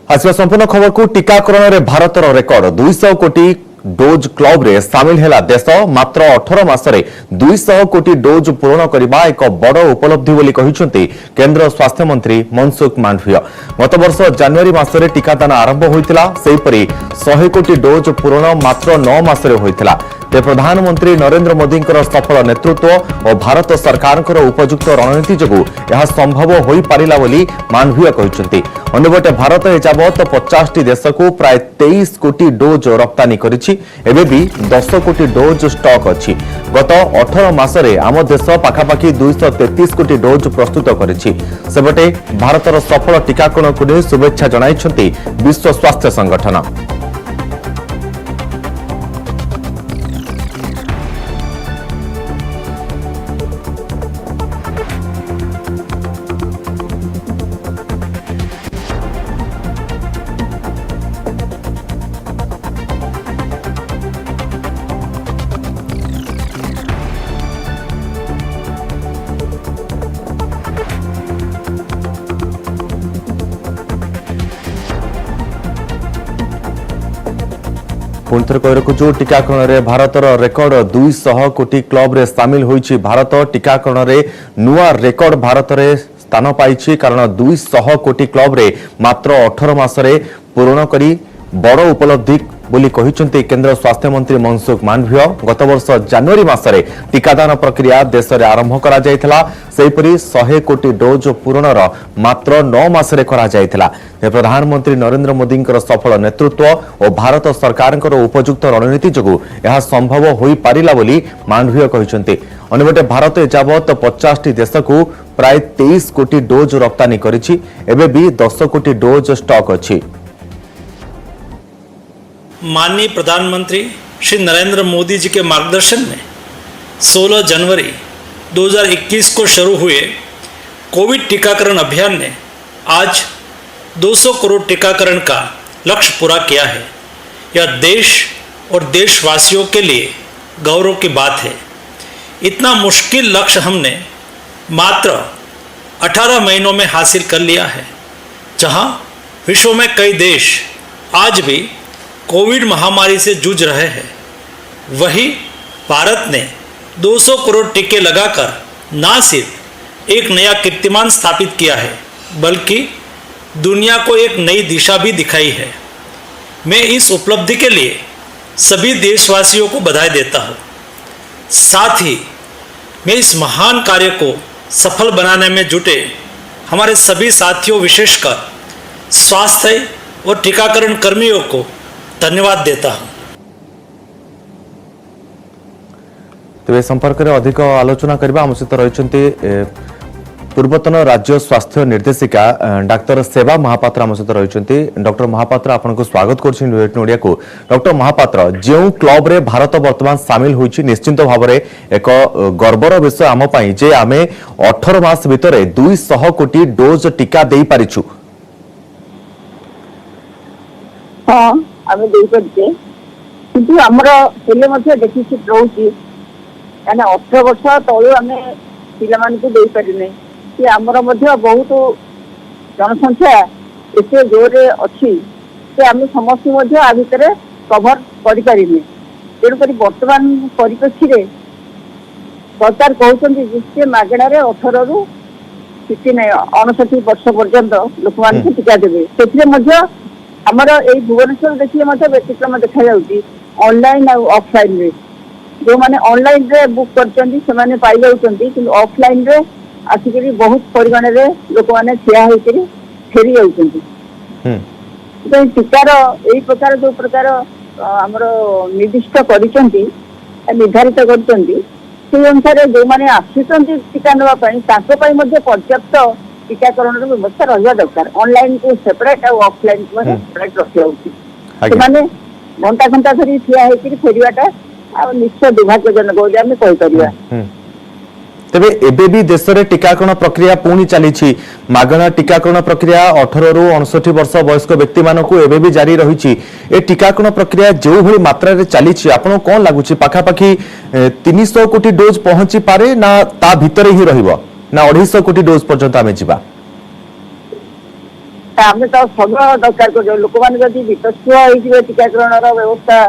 आसवा संपूर्ण खबर को टीकाकरण में भारतर रेकर्ड 200 कोटी डोज क्लब रे सामिल है देश मात्र 18 मासरे 200 कोटी डोज पूरण करने एक बड़ उपलब्धि बोली कहिसेंती केंद्र स्वास्थ्य मंत्री मनसुख मांडविया। गत वर्ष जनवरी मासरे टीकादान आरंभ होइतिला सेहिपरि 100 कोटी डोज पूरण मात्र 9 मासरे होइतिला। प्रधानमंत्री नरेंद्र मोदी सफल नेतृत्व और भारत सरकार उपयुक्त रणनीति जोगु यह संभव हो पारिला बोली मांडविया कहिसेंती। अन्यपटे भारत एजावत 50 देश को प्राय 23 कोटी डोज रप्तानी करिछि। एबे भी 10 कोटी डोज स्टॉक अछि। गत 18 मासरे आम देश पाखापाखि 233 कोटी डोज प्रस्तुत करिछि। सेबटे भारतर सफल टीकाकरण को नहीं शुभेच्छा जणाइछंती विश्व स्वास्थ्य संगठन। पुणिथर कही रखुचु टीकाकरण में भारतर रेकर्ड 200 कोटी क्लब रे सामिल होइछि। भारत टीकाकरण में नुआ रेकर्ड भारत रे स्थान पाइछि कारण 200 कोटी क्लब रे मात्र 18 मासरे पूर्ण करी बड़ उपलब्धि बोली कहिसेंती केंद्र स्वास्थ्य मंत्री मनसुख मांडविया। गत वर्ष जनवरी मासरे टीकादान प्रक्रिया देश में आरंभ करा जायथिला। सेहिपरि 100 कोटी डोज पूरणर मात्र 9 मासरे करा जायथिला। प्रधानमंत्री नरेंद्र मोदी सफल नेतृत्व और भारत सरकार उपयुक्त रणनीति जोगु यह संभव हो पारिला बोली मांडविया कहिसेंती। अन्यपटे भारत एजावत 50 देश को प्राय 23 कोटी डोज रप्तानी करिछि। एबे भी 10 कोटी डोज स्टॉक अछि। माननीय प्रधानमंत्री श्री नरेंद्र मोदी जी के मार्गदर्शन में 16 जनवरी 2021 को शुरू हुए कोविड टीकाकरण अभियान ने आज 200 करोड़ टीकाकरण का लक्ष्य पूरा किया है। यह देश और देशवासियों के लिए गौरव की बात है। इतना मुश्किल लक्ष्य हमने मात्र 18 महीनों में हासिल कर लिया है। जहां विश्व में कई देश आज भी कोविड महामारी से जूझ रहे हैं, वही भारत ने 200 करोड़ टीके लगाकर न सिर्फ एक नया कीर्तिमान स्थापित किया है बल्कि दुनिया को एक नई दिशा भी दिखाई है। मैं इस उपलब्धि के लिए सभी देशवासियों को बधाई देता हूँ। साथ ही मैं इस महान कार्य को सफल बनाने में जुटे हमारे सभी साथियों विशेषकर स्वास्थ्य और टीकाकरण कर्मियों को धन्यवाद देता हूं। तेज संपर्क में अधिक आलोचना करबा हम सहित रहिसंती पूर्वतन राज्य स्वास्थ्य निर्देशिका डाक्टर सेवा महापात्र हम सहित रहिसंती। डॉक्टर महापात्र आपनको स्वागत करछि न्यूज ओडिया को। डॉक्टर महापात्र जो क्लब रे भारत वर्तमान सामिल होइछि निश्चित भाव में एक गर्वर विषय आम पई जे आमे 18 मास भितर 200 कोटी डोज टीका देई पारिछु। हां आमे देई परछे किंतु हमरा हेले मध्ये डेफिसिट रहउची यानी 18 वर्ष तळु आमे पिला मान को देई परिने कि हमरा मध्ये बहुत जनसंख्या एते जोरे अछि कि आमे समस्त मध्ये आ भितर कवर करि परिने। तेणु करी वर्तमान परिप्रेक्षी रे सरकार कहउछन्ती जे मागणा रे 18 रु 69 वर्ष पर्यंत लोक मान को टीका देबे। सेथिरे मध्ये हमारा यही भुवनेश्वर देखिए व्यतिक्रम देखा जाऊँगी ऑनलाइन और ऑफलाइन रे जो माने ऑनलाइन रे बुक करचंदी से माने पाई जाउचंदी कि ऑफलाइन रे आसिकरी बहुत परिमाण रे लोक माने ठिया होइकरी फेरी जाउचंदी। तो टीकार एई प्रकार जो प्रकार हमर निर्दिष्ट करिचंदी निर्धारित करचंदी से अनुसार जो माने आसीचंदी टीका नवा पई ताको पई मध्ये पर्याप्त टीकाकरण व्यवस्था रहा दरकार। ऑनलाइन को सेपरेट और ऑफलाइन को सेपरेट रखा होती घंटा घंटा धरी ठिया होकर फेरवाटा निश्चय दुर्भाग्यजनक हो आम कहीपर। तेबे एबे भी देश में टीकाकरण प्रक्रिया पुणी चली मागणा टीकाकरण प्रक्रिया 18 रु 69 वर्ष वयस्क व्यक्ति मानक एबे भी जारी रही। ए टीकाकरण प्रक्रिया जो भली मात्रा रे चली आपन कोन लागुची पाखापाखि 300 कोटी डोज पहुंची पारे ना ता भितर ही रहिबो ना 250 कोटी डोज पर्यंत आमे जिबा। आम तो सब दरकार कर लोक मैंने वितस्व हो टीकाकरण व्यवस्था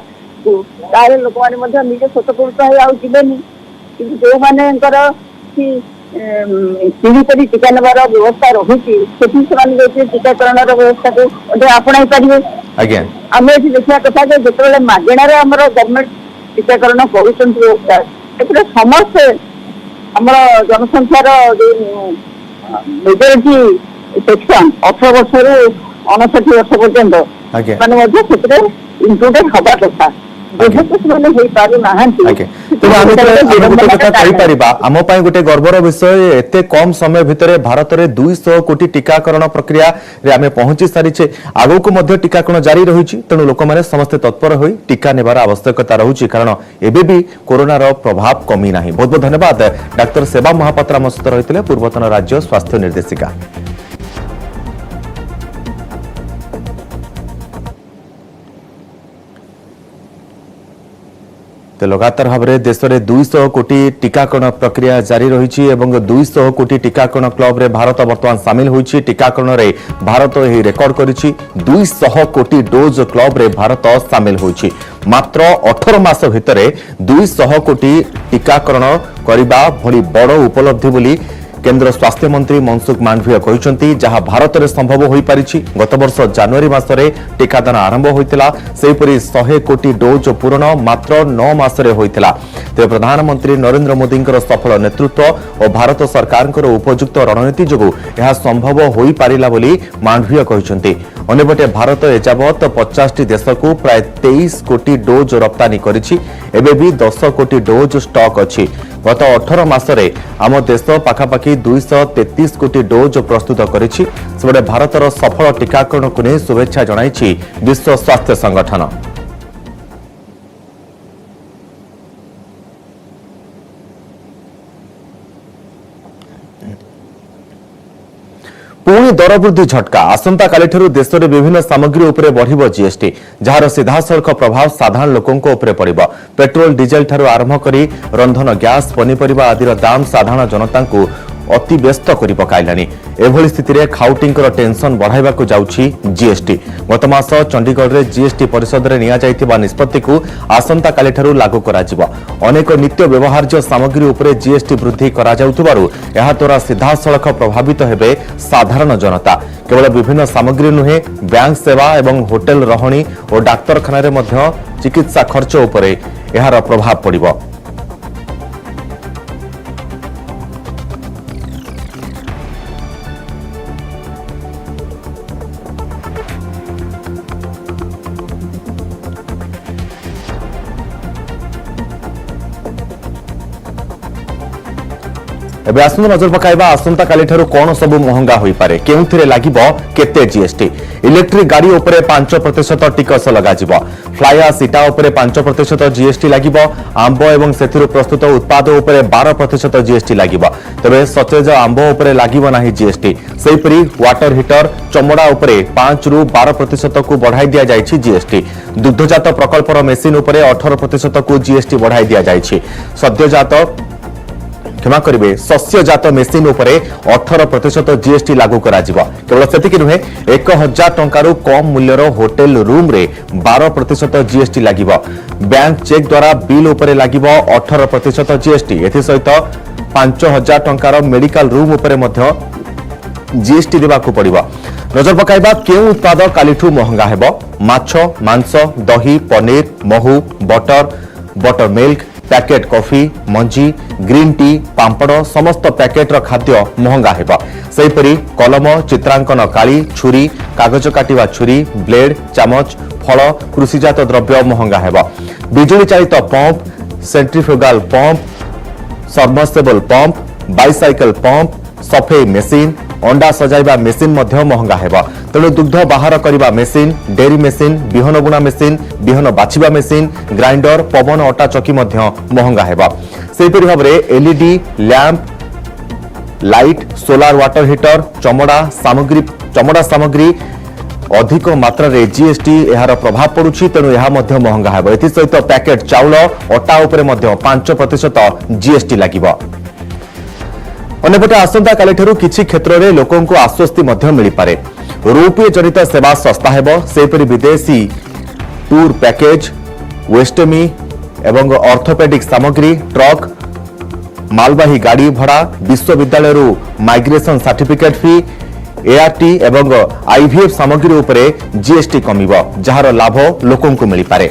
ताले लोक मैंने निजे स्वतःपूर्त होनी कि जो मानकर पीढ़ी पीढ़ी टीका नेबार व्यवस्था रही से टीकाकरण व्यवस्था को आपणाई पारे। आज्ञा आम ये देखा कथा जो मागणार आम गवर्नमेंट टीकाकरण कर व्यवस्था समस्ते आम जनसंख्यार जो मेजोरिटी सेक्शन 18 वर्ष रु 59 वर्ष पर्यंत आज्ञा माने इंक्लूडेड हवा कथा आम गोटे गर्वर विषय एत कम समय भितर भारत में 200 कोटी टीकाकरण प्रक्रिया रे आमे पहुंची सारी आगक टीकाकरण जारी रही तेणु लोक मैंने समस्ते तत्पर हो टीका नेबार आवश्यकता रही कारण एबे भी कोरोनार प्रभाव कमी ना। बहुत बहुत धन्यवाद डाक्टर सेवा महापात्र आम सहित रही पूर्वतन राज्य स्वास्थ्य निर्देशिका। तो लगातार भाव में देश में 200 कोटी टीकाकरण प्रक्रिया जारी रही 200 कोटी टीकाकरण क्लब रे भारत वर्तमान सामिल होइछि। टीकाकरण रे भारत यही रेकर्ड करिछि 200 कोटी डोज क्लब रे भारत सामिल होइछि। मात्र 18 मास भितर 200 कोटी टीकाकरण करबा भली बड़ उपलब्धि बोली केंद्र स्वास्थ्य मंत्री मनसुख मांडविया कहते जहां भारत में संभव हो पारिछि। गत वर्ष जनवरी मासरे टीकादान आरंभ होइतिला सेहीपरि 100 कोटी डोज पूरण मात्र 9 मासरे होइतिला। तेज प्रधानमंत्री नरेंद्र मोदी सफल नेतृत्व और भारत सरकार उपयुक्त रणनीति जोगु यह संभव हो पारिला बोली मांडविया कहते। अन्यपटे भारत एजावत 50 देश को प्राय 23 कोटी डोज रप्तानी करिछि। एबे भी 10 कोटी डोज स्टॉक अछि। गत 18 मासरे आम देश पाखापाखि 233 कोटी डोज प्रस्तुत करिछि। सेबडे भारतर सफल टीकाकरण को नहीं शुभेच्छा जणाइछि विश्व स्वास्थ्य संगठन। पुणी दर वृद्धि झटका आसंता कालीठारु देश में विभिन्न सामग्री उपरे बढ़िबो जीएसटी जार सीधासलख प्रभाव साधारण लोकों उपरे पड़िबो। पेट्रोल डीजेल ठारु आरंभ करी रंधन गैस पनीपरिबा आदिर दाम साधारण जनता को अति व्यस्त करि पकाइलानी। एभली स्थिति रे खाउटिंकर टेंशन बढ़ाइबा को जाउछि जीएसटी। गत मास चंडीगढ़ रे जीएसटी परिषद रे निया जाइतिबा निष्पत्ति को आसंता काली ठारु लागू करा जिवो। अनेक नित्य व्यवहार्य सामग्री उपरे जीएसटी वृद्धि करा जाउथबारु एहा द्वारा सीधासलख प्रभावित हेबे साधारण जनता। केवल विभिन्न सामग्री नुहे बैंक सेवा एवं होटेल रहणी और डाक्तरखाना रे मध्य चिकित्सा खर्च उपरे एहार प्रभाव पड़िबो। एबे आसु नजर पकाइबा आसंता काली ठारु कोन सब महंगा होई पारे केउथिरे लागिबो केते जीएसटी। इलेक्ट्रिक गाड़ी उपरे 5% टिकस लगा जिवो। फ्लाइया सीटा उपरे 5% जीएसटी लागिबो। आंबो एवं सेथिरु प्रस्तुत उत्पाद उपरे 12% जीएसटी लागिबो। तबे सचेज आंबो उपरे लागिबो नाही जीएसटी। सेहिपरि वाटर हीटर चमड़ा उपरे 5 रु 12% को बढ़ाई दिया जायछि जीएसटी। दुग्धजात प्रकल्पर मेसिन उपरे 18% को जीएसटी बढ़ाई दिया जायछि। सद्यजात क्षमा करेंगे शस्यजात मेसिन उपरे 18% जीएसटी लागू करा जिवो। केवल सेतिक नुहे 1000 टंकारु कम मूल्यर होटेल रूम रे 12% जीएसटी लागिवो। बैंक चेक द्वारा बिल उपरे लागिवो 18% जीएसटी। एथि सहित 5000 टंकार मेडिकल रूम उपरे मध्य जीएसटी देबाकू पड़िबो। नजर पकाइबा केउ उत्पाद कालीठू महंगा हेबो। माछ मांस दही paneer Mhow butter milk packet coffee मंजी ग्रीन टी पांपड़ समस्त पैकेट खाद्य महंगा हेबा। सेहिपरि कलम चित्रांकन काली छुरी कागज काटिवा छुरी ब्लेड चामच फल कृषिजात द्रव्य महंगा हेबा। बिजुली चालित pump centrifugal pump submersible pump bicycle pump सफेई मेसिन अंडा सजाइबा मेसिन मध्य महंगा हेबा। तेणु दुग्ध बाहर करिबा मेसिन डेरी मेसिन बिहन बुणा मेसिन बिहन बाछिबा मेसिन ग्राइंडर पवन अटा चकी मध्य महंगा हेबा। सेहिपरि भाबरे LED lamp light solar water heater चमड़ा सामग्री अधिक मात्रा रे जीएसटी एहार प्रभाव पड़ुछि। तेणु यह मध्य महंगा हेबा। एथि सहित पैकेट चाउल अटा उपरे मध्य 5% जीएसटी लागिबो। ଅନ୍ୟପଟେ ଆସନ୍ତାକାଲିଠାରୁ କିଛି କ୍ଷେତ୍ରରେ ଲୋକଙ୍କୁ ଆଶ୍ୱସ୍ତି ମଧ୍ୟ ମିଳିପାରେ। ରୋପୱେ ଜନିତ ସେବା ଶସ୍ତା ହେବ। ସେହିପରି ବିଦେଶୀ ଟୁର୍ ପ୍ୟାକେଜ, ୱେଷ୍ଟମି ଏବଂ ଅର୍ଥୋପେଡିକ୍ ସାମଗ୍ରୀ, ଟ୍ରକ୍, ମାଲବାହୀ ଗାଡ଼ି ଭଡ଼ା, ବିଶ୍ୱବିଦ୍ୟାଳୟରୁ ମାଇଗ୍ରେସନ ସାର୍ଟିଫିକେଟ୍ ଫି, एआरटी एवं आईवीएफ सामग्री उपरे जीएसटी कमिब, जार लाभ लोकंकु मिलिपारे।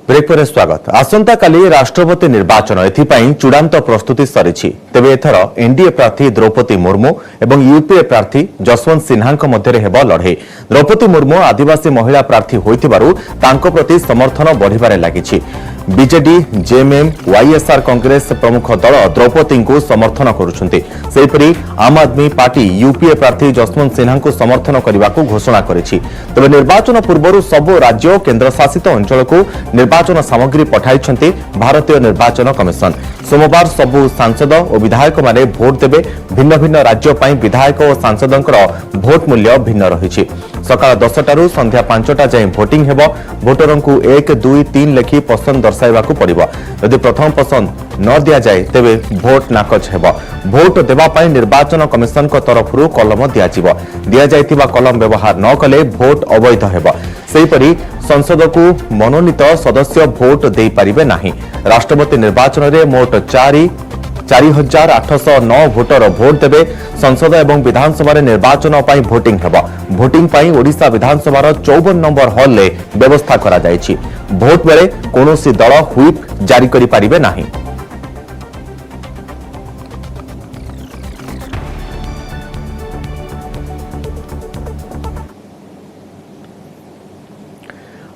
ब्रेक पर स्वागत। आसंता काली राष्ट्रपति निर्वाचन एथिपाई चूड़ांत प्रस्तुति सरिछि। तेबे एथर एनडीए प्रार्थी द्रौपदी मुर्मू एवं यूपीए प्रार्थी जसवंत सिन्हा मध्य हेब लड़े। द्रौपदी मुर्मू आदिवासी महिला प्रार्थी होइथिबारु तांको प्रति समर्थन बढ़िबारे लागिछि। बीजेडी, जेएमएम, वाईएसआर कांग्रेस प्रमुख दल द्रौपदी को समर्थन करुछन्ति। सेहिपरि आम आदमी पार्टी यूपीए प्रार्थी जसवंत सिन्हा को समर्थन करने को घोषणा करिछि। तेबे निर्वाचन पूर्व सबु राज्य केन्द्र शासित अंचल को निर्वाचन सामग्री पठाइछन्ति भारतीय निर्वाचन कमिशन। सोमवार सबु सांसद और विधायक माने भोट देबे। भिन्न भिन्न राज्य पई विधायक और सांसदंकर भोट मूल्य भिन्न रहिछि। सकाळ 10टारू संध्या 5टा जाए भोटिंग हेबो। भोटरंकु 1, 2, 3 लेखि पसंद दर्शाइबाकु पड़िबो। यदि प्रथम पसंद न दिया जाए तेबे भोट नाकच हेबो। भोट देबा पई निर्वाचन कमिशन को तरफरु कलम दियाजिबो। दिया जाइतिबा कलम व्यवहार न कले भोट अवैध हेबो। सेहिपरि संसद को मनोनीत सदस्य भोट दे पारिबे नाही। राष्ट्रपति निर्वाचन में मोट 4,809 भोटर भोट देबे। संसद एवं विधानसभा निर्वाचन पई भोटिंग हेबो। भोटिंग पई ओडिशा विधानसभा 54 नंबर हॉल ले व्यवस्था करा जायछि। भोट बेले कोनोसी दल हुइप जारी करि पारिबे नाही।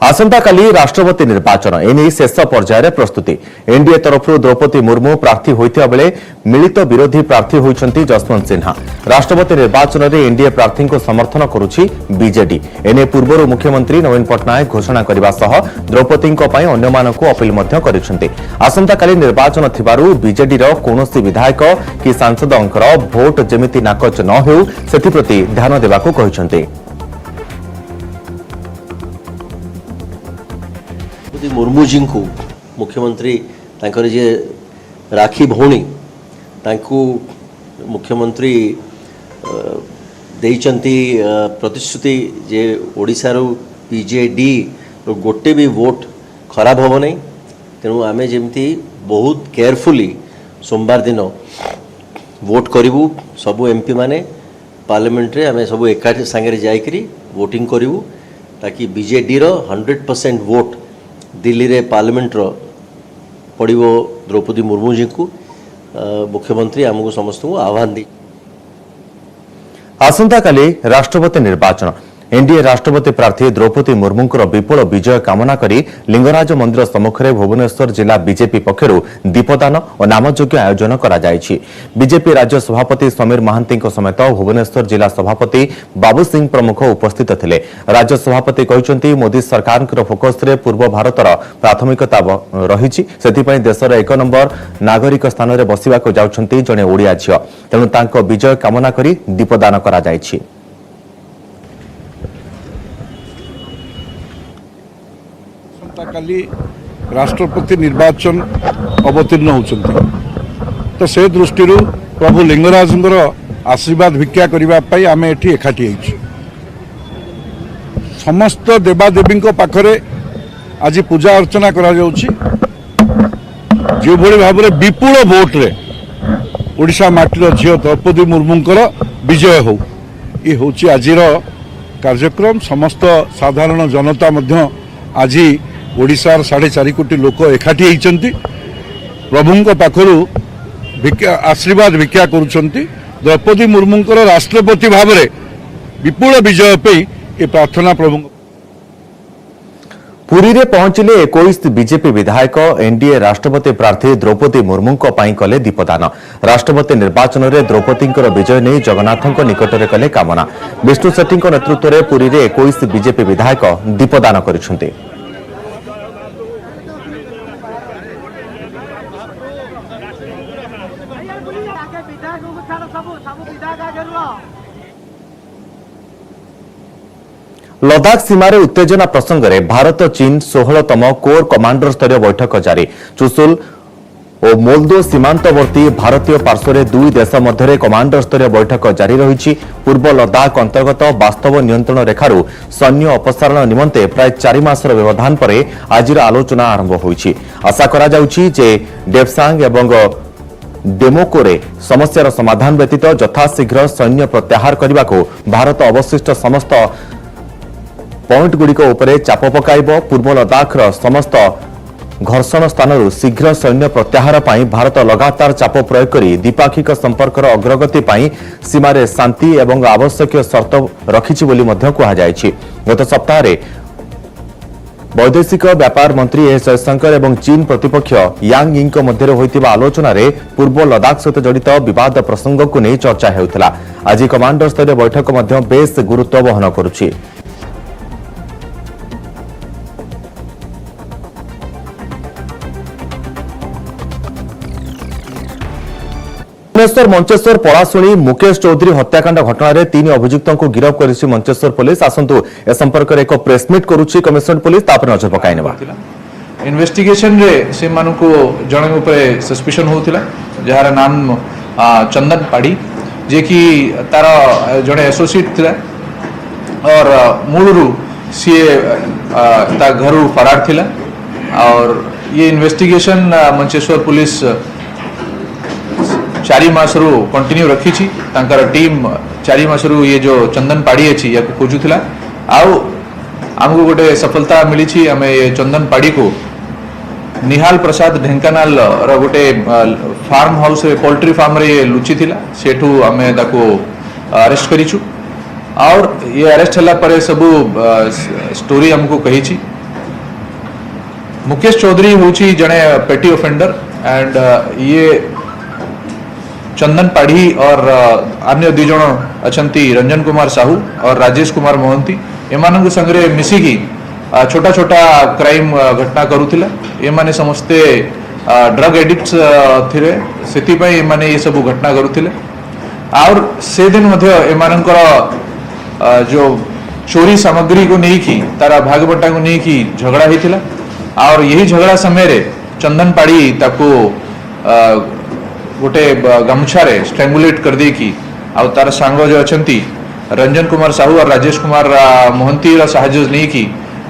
आसंताकाली राष्ट्रपति निर्वाचन एने शेष पर्यायर प्रस्तुति। एनडीए तरफ द्रौपदी मुर्मू प्रार्थी होइथिबा बेले मिलित विरोधी प्रार्थी होइछन्ति जसवंत सिन्हा। राष्ट्रपति निर्वाचन में एनडीए प्रार्थी को समर्थन करुछि बीजेडी। एने पूर्व मुख्यमंत्री नवीन पट्टनायक घोषणा करने सह द्रौपदी अन्यमानकु अपील मध्य करिसेंति। आसंताकाली निर्वाचन थिबारु बीजेडी रो कोनोसी विधायक कि सांसदंकर भोट जेमिति नाकच न हेउ सेथिप्रति ध्यान देबाकु कहिसेंति। मुर्मू जी को मुख्यमंत्री तांकर जे राखी भौणी तांकु मुख्यमंत्री देइचंती प्रतिश्रुति जे ओडिशा रो बीजेडी रो गोटे भी वोट खराब होबो नहीं। तेणु आमे जेमती बहुत केयरफुली सोमवार दिन वोट करिवु। सबु एमपी माने पार्लियामेंट रे आमे सबु एकाठी संगे जाइकरी वोटिंग करिवु ताकि बीजेडी रो 100% वोट दिल्ली रे पार्लियामेंट रो पड़िबो द्रौपदी मुर्मू जी को। मुख्यमंत्री आमको समस्त को आह्वान दी। आसंताकाली राष्ट्रपति निर्वाचन एनडीए राष्ट्रपति प्रार्थी द्रौपदी मुर्मू विपुल विजय कामना करी लिंगराज मंदिर सम्मुखें भुवनेश्वर जिला बीजेपी पक्षरु दीपदान और नामयज्ञ आयोजन करा जायछि। बीजेपी राज्य सभापति समीर महांती समेत भुवनेश्वर जिला सभापति बाबू सिंह प्रमुख उपस्थित थिले। राज्य सभापति कहिसंति मोदी सरकार फोकस रे पूर्व भारतर प्राथमिकता रहिछि। सेथिपई देशर 1 नंबर नागरिक स्थान रे बसिबाको जाउछंती जणे ओडिया झियो। तेणु तांको विजय कामना करी दीपदान करा जायछि। काली राष्ट्रपति निर्वाचन अवतीर्ण होचंती तो से दृष्टि प्रभु लिंगराजंकर आशीर्वाद भिक्षा करने आम एठी एकाठी होइछु। समस्त देवादेवी पाखरे आज पूजा अर्चना करा जाउछि। जो भली भाव में विपुल भोट रे ओडिशा माटीर झियो द्रौपदी मुर्मूंकर विजय हो ये होछि आजिर कार्यक्रम। समस्त साधारण जनता मध्य आज ओडिशार 4.5 कोटी लोक एकाठी होइचंती। प्रभुंक पाखरु आशीर्वाद भिक्षा करुछंती। द्रौपदी मुर्मूंकर राष्ट्रपति भाव में विपुल विजय पे ये प्रार्थना प्रभु। पुरी रे पहुंचले 21 बीजेपी विधायक एनडीए राष्ट्रपति प्रार्थी द्रौपदी मुर्मू कले दीपदान। राष्ट्रपति निर्वाचन में द्रौपदी विजय नहीं जगन्नाथ निकट में कले कामना। विष्णु सेठी नेतृत्व में पुरी रे 21 बीजेपी विधायक दीपदान करिसेंति। लदाख सीमार उत्तेजना प्रसंग में भारत चीन 16तम कोर कमांडर स्तरीय बैठक जारी। चुशुल और मोल्दो सीमांतवर्ती भारतीय पार्श्व दुई देश मध्य कमांडर स्तरीय बैठक जारी रही। पूर्व लदाख अंतर्गत वास्तव नियंत्रण रेखार सैन्य अपसारण निमंते प्राय 4 मासर व्यवधान पर आज आलोचना आरंभ होईछि। आशा करा जाउछि जे डेप्सांग एवं डेमोकोरे समस्यार समाधान व्यतीत यथाशीघ्र सैन्य प्रत्याहार करने को भारत अवशिष्ट समस्त पॉइंट गुड़िक उपरे चाप पकाइब। पूर्व लदाखर समस्त घर्षण स्थान शीघ्र सैन्य प्रत्याहार पर भारत लगातार चाप प्रयोग कर द्विपाक्षिक संपर्कर अग्रगति पर सीमार शांति एवं आवश्यक शर्त रखिछि बोली मध्य कहुଯାଇଛି। गत सप्ताह वैदेशिक व्यापार मंत्री एस जयशंकर एवं चीन प्रतिपक्ष यांग यिंग मध्य होइतिबा आलोचना रे पूर्व लदाख सहित जड़ित विवाद प्रसंग को नहीं चर्चा हेउथिला। आज कमांडर स्तरीय बैठक मध्य बेस गुरुत्व वहन करुछि। भुवनेश्वर मंचेश्वर पलाशुणी मुकेश चौधरी हत्याकांड घटना 3 अभियुक्तों को गिरफ्त करिछि मंचेश्वर पुलिस। आसंतु ए संपर्क में एक प्रेसमिट करुछि कमिशनरेट पुलिस तापर नजर पकाई नेबा। इन्वेस्टिगेशन रे से मानको जणे ऊपर सस्पिशन होउथिला जहार नाम चंदन पाड़ी जे कि तार जणे एसोसिएट थिला और मूलरू सी ता घरु फरार थिला। और ये इन्वेस्टिगेशन मंचेश्वर पुलिस 4 मास रु कंटिन्यू रखी टीम 4 मास रु ये जो चंदन पाड़ी अच्छी या खोजुला आमको गोटे सफलता मिली। आम ये चंदन पाड़ी को निहाल प्रसाद ढेंकानाल गोटे फार्म हाउस रे पोल्ट्री फार्म रे लुचि थिला सेठू आम ताको अरेस्ट करिछु। और ये अरेस्ट हला परे सबू स्टोरी हमको कही। मुकेश चौधरी होची जने पेटी ऑफेंडर एंड ये चंदन पाढ़ी और अन्य 2 जन अछंती रंजन कुमार साहू और राजेश कुमार मोहंती एमान संगे मिसिकी छोटा छोटा क्राइम घटना करुला। एमाने समस्ते ड्रग एडिक्ट्स थिले सेतिपई एमाने ये सब घटना करुले। और से दिन मध्य एमानकर जो चोरी सामग्री को नहीं तारा भागबटा को नहीं झगड़ा होता। और यही झगड़ा समय रे चंदन पाड़ी ताको गोटे गमछा रे स्ट्रेंगुलेट कर दे की आउ तार सांग जो अछंती रंजन कुमार साहू और राजेश कुमार मोहंती रा साहाय्य नहीं की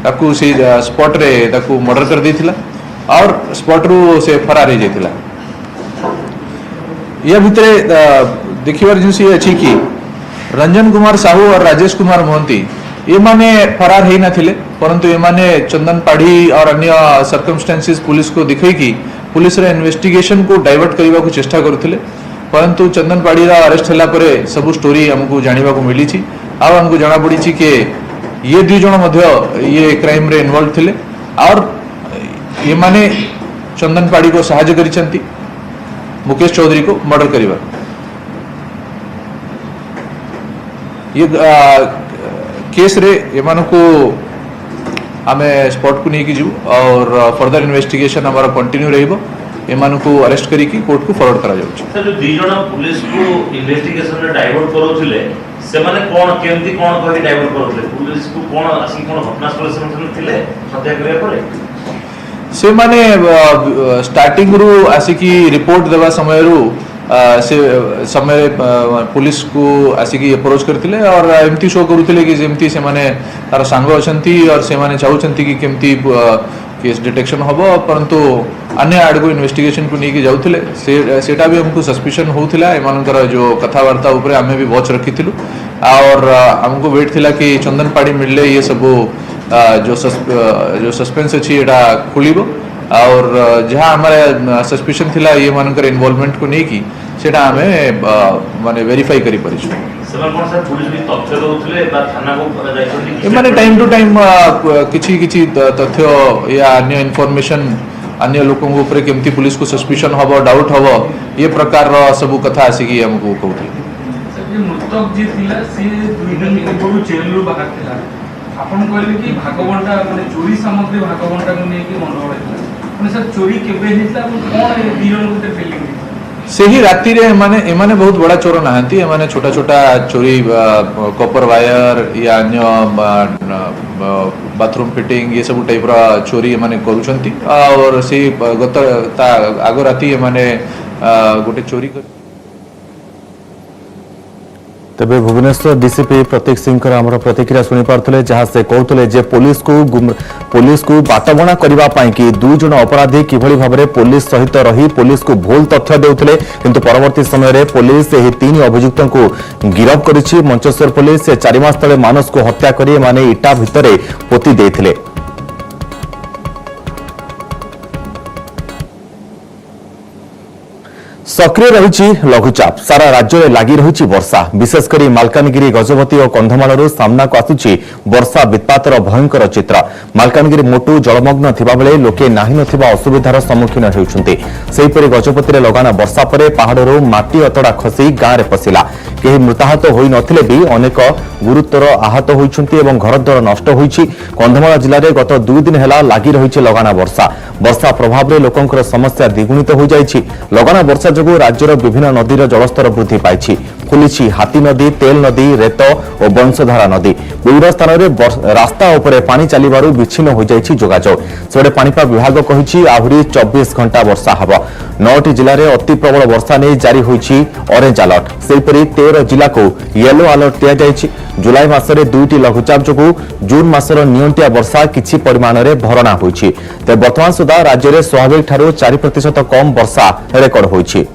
ताकू से स्पॉट रे ताकू मर्डर कर देथिला और स्पॉट रु से फरार हो जाइथिला। या भितरे देखिबार जिनस ये अछि कि रंजन कुमार साहू और राजेश कुमार मोहंती ये माने फरार ही नथिले परंतु ये माने चंदन पाढ़ी और अन्य सर्कमस्टेंसेस पुलिस को दिखाई कि पुलिस रे इन्वेस्टिगेशन को डाइवर्ट करने को चेष्टा करुले। परंतु चंदन पाड़ी रा अरेस्ट हला परे सब स्टोरी हमको जानिबा को मिली छी। आउ हमको जाना पड़ी छी कि ये 2 जन मध्य ये क्राइम रे इन्वॉल्व थिले और ये माने चंदन पाड़ी को सहायता करिसंती मुकेश चौधरी को मर्डर करिबा। ये केस रे एमानको आमे स्पॉट को नहीं जीव और फर्दर इन्वेस्टिगेशन हमारा कंटिन्यू रहिबो। एमान को अरेस्ट करी की कोर्ट को फॉरवर्ड करा जाउछ। सर जो 2 जण पुलिस को इन्वेस्टिगेशन रे डाइवर्ट करूथिले से माने कोन केमती कोन कहि डाइवर्ट करूथिले पुलिस को कोन आसी कोन घटनास्थल से थिले हत्या करे परे से माने स्टार्टिंग रु आसी की रिपोर्ट देवा समय रु से समय पुलिस को आसिकी अप्रोच करथिले और एमती शो करुथिले कि जेमती से माने तार सांग अछंती और से माने चाहुचंती कि केमती केस डिटेक्शन हबो परंतु अन्य आड़ को इन्वेस्टिगेशन को नहीं जाउथिले सेटा भी हमको सस्पिशन होउथिला। एमानकर जो कथावार्ता ऊपर आमे भी वॉच रखिथिलु और हमको वेट थिला कि चंदन पाड़ी मिलले ये सब जो सस्पेंस अछि एटा खुलिबो और जहाँ हमारे सस्पिशन थिला ये मानकर इन्वॉल्वमेंट को नहीं की सेटा हमें माने वेरीफाई करी परिछु। सर कोन सर पुलिस भी तथ्य दउथिले बा थाना को जाइछथि माने टाइम टू टाइम किछि तथ्य या अन्य इन्फॉर्मेशन अन्य लोगों के ऊपर केमती पुलिस को सस्पिशन हबो डाउट हबो ये प्रकार रो सब कथा आसिकी हमको कहउथि। सर जे मृतक जे थिला से 2 दिन पूर्व जेल रो बाहर थिला आपण कहले कि भागवंटा माने चोरी सामग्री भागवंटा को नै कि मनोबळ थिला माने सर चोरी केबे हितला कोन ए 2 जन को फीलिंग से ही राति रे एमाने बहुत बड़ा चोर नहांती एमाने छोटा छोटा चोरी कॉपर वायर या अन्य बाथरूम फिटिंग ये सब टाइप रा चोरी एमाने करूछंती और से गत आग राति एमाने गोटे चोरी कर तेबे भुवनेश्वर डीसीपी प्रतीक सिंह आमर प्रतिक्रिया शुणी पारे जहाँ से कहते जे पुलिस को बाटबणा करने कि 2 जन अपराधी किभली भाव में पुलिस सहित रही पुलिस को भूल तथ्य देउथिले किंतु परवर्ती समय पुलिस यह 3 अभियुक्तों को गिरफ्त करिछि। मंचेश्वर पुलिस 4 मास तले मानस को हत्या करी माने इटा भितरे पोती देथिले। सक्रिय रही लघुचाप सारा राज्य में लगी रही वर्षा विशेषकर मालकानगिरी गजपति और कंधमाल सामना को आसुची वर्षा वित्पातर भयंकर चित्र। मालकानगिरी मोटू जलमग्न थिबा बेले लोके नाही नथिबा असुविधार सम्मुखीन हेउछन्ते। सेहिपरि गजपति लगाना वर्षा परे पहाड़रू माटी अतड़ा खसी गाँव में पशिला केही मृताहत होई नथिले भी अनेक गुरुतर आहत होइछन्ते एवं घरद्वार नष्ट होइछि। कंधमाल जिले में गत 2 दिन हेला लगी रही लगाना वर्षा प्रभाव में लोकंकर समस्या द्विगुणित हो जाइछि। लगाना वर्षा जोगु राज्यर विभिन्न नदीर जलस्तर वृद्धि पाइछि। फुलिछि हाथी नदी, तेल नदी, रेत और बंशधारा नदी। विभिन्न स्थान में रास्ता उपरे पानी चलिबारु विच्छिन्न हो जाइछि जोगाजोग। सेबडे पाणीपाग विभाग कहिछि आहुरी 24 घंटा वर्षा हबो। 9टी जिले में अति प्रबल वर्षा नहीं जारी होइछि ऑरेंज अलर्ट। सेहिपरि 13 जिला को येलो अलर्ट दिया जाइछि। जुलाई मासरे 2टी लघुचाप जोगु जून मासर नियंटिया वर्षा किछि परिमाण में भरणा होइछि। ते वर्तमान सुधा राज्य में स्वाभाविक ठारू 4% कम वर्षा रेकर्ड होइछि।